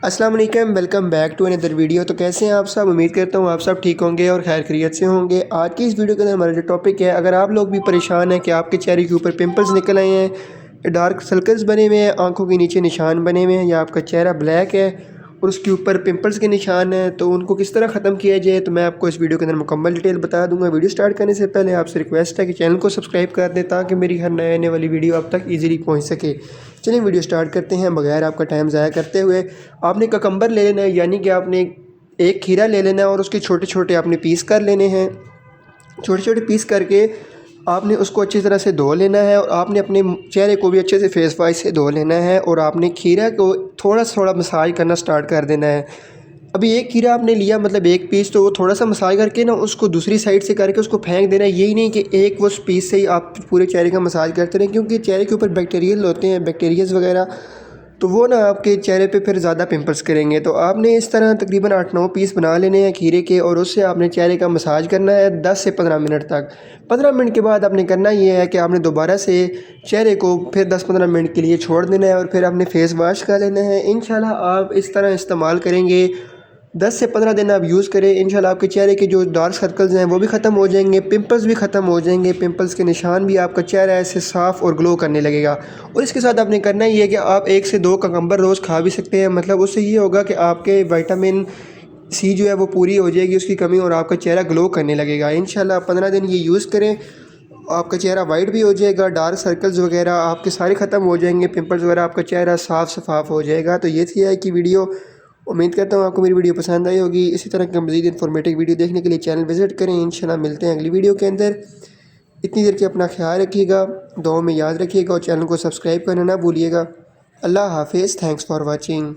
अस्सलाम वालेकुम, welcome back to another video. तो कैसे हैं आप सब? उम्मीद करता हूँ आप सब ठीक होंगे और खैर खैरियत से होंगे। आज की इस वीडियो के अंदर हमारा जो टॉपिक है, अगर आप लोग भी परेशान हैं कि आपके चेहरे के ऊपर पिंपल्स निकल आए हैं, डार्क सर्कल्स बने हुए हैं, आंखों के नीचे निशान बने हुए हैं, या आपका चेहरा ब्लैक है और उसके ऊपर पिंपल्स के निशान हैं, तो उनको किस तरह ख़त्म किया जाए, तो मैं आपको इस वीडियो के अंदर मुकम्मल डिटेल बता दूंगा। वीडियो स्टार्ट करने से पहले आपसे रिक्वेस्ट है कि चैनल को सब्सक्राइब कर दें ताकि मेरी हर नए आने वाली वीडियो आप तक ईजिली पहुँच सके। चलिए वीडियो स्टार्ट करते हैं बगैर आपका टाइम ज़ाया करते हुए। आपने ककम्बर ले लेना है, यानी कि आपने एक खीरा ले लेना है और उसके छोटे छोटे आपने पीस कर लेने हैं। छोटे छोटे पीस करके आपने उसको अच्छी तरह से धो लेना है और आपने अपने चेहरे को भी अच्छे से फेस वॉश से धो लेना है और आपने खीरा को थोड़ा थोड़ा मसाज करना स्टार्ट कर देना है। अभी एक खीरा आपने लिया, मतलब एक पीस, तो वो थोड़ा सा मसाज करके ना उसको दूसरी साइड से करके उसको फेंक देना है। यही नहीं कि एक वो पीस से ही आप पूरे चेहरे का मसाज करते रहें, क्योंकि चेहरे के ऊपर बैक्टीरियल होते हैं, बैक्टीरियाज वगैरह, तो वो ना आपके चेहरे पे फिर ज़्यादा पिंपल्स करेंगे। तो आपने इस तरह तकरीबन 8-9 पीस बना लेने हैं खीरे के और उससे आपने चेहरे का मसाज करना है 10 से 15 मिनट तक। 15 मिनट के बाद आपने करना ये है कि आपने दोबारा से चेहरे को फिर 10-15 मिनट के लिए छोड़ देना है और फिर आपने फेस वॉश कर लेना है। इंशाल्लाह आप इस तरह इस्तेमाल करेंगे, 10 से 15 दिन आप यूज़ करें, इंशाल्लाह आपके चेहरे के जो डार्क सर्कल्स हैं वो भी ख़त्म हो जाएंगे, पिंपल्स भी ख़त्म हो जाएंगे, पिंपल्स के निशान भी, आपका चेहरा ऐसे साफ़ और ग्लो करने लगेगा। और इसके साथ आपने करना ये है कि आप 1 से 2 ककम्बर रोज़ खा भी सकते हैं। मतलब उससे ये होगा कि आपके विटामिन सी जो है वो पूरी हो जाएगी उसकी कमी, और आपका चेहरा ग्लो करने लगेगा। इंशाल्लाह 15 दिन ये यूज़ करें, आपका चेहरा वाइट भी हो जाएगा, डार्क सर्कल्स वगैरह आपके सारे ख़त्म हो जाएंगे, पिंपल्स वगैरह, आपका चेहरा साफ़ शफाफ हो जाएगा। तो ये थी कि वीडियो, उम्मीद करता हूँ आपको मेरी वीडियो पसंद आई होगी। इसी तरह का मज़ीद इन्फॉर्मेटिव वीडियो देखने के लिए चैनल विज़िट करें। इंशाल्लाह मिलते हैं अगली वीडियो के अंदर। इतनी देर के अपना ख्याल रखिएगा, दुआओं में याद रखिएगा और चैनल को सब्सक्राइब करना ना भूलिएगा। अल्लाह हाफिज़, थैंक्स फॉर वॉचिंग।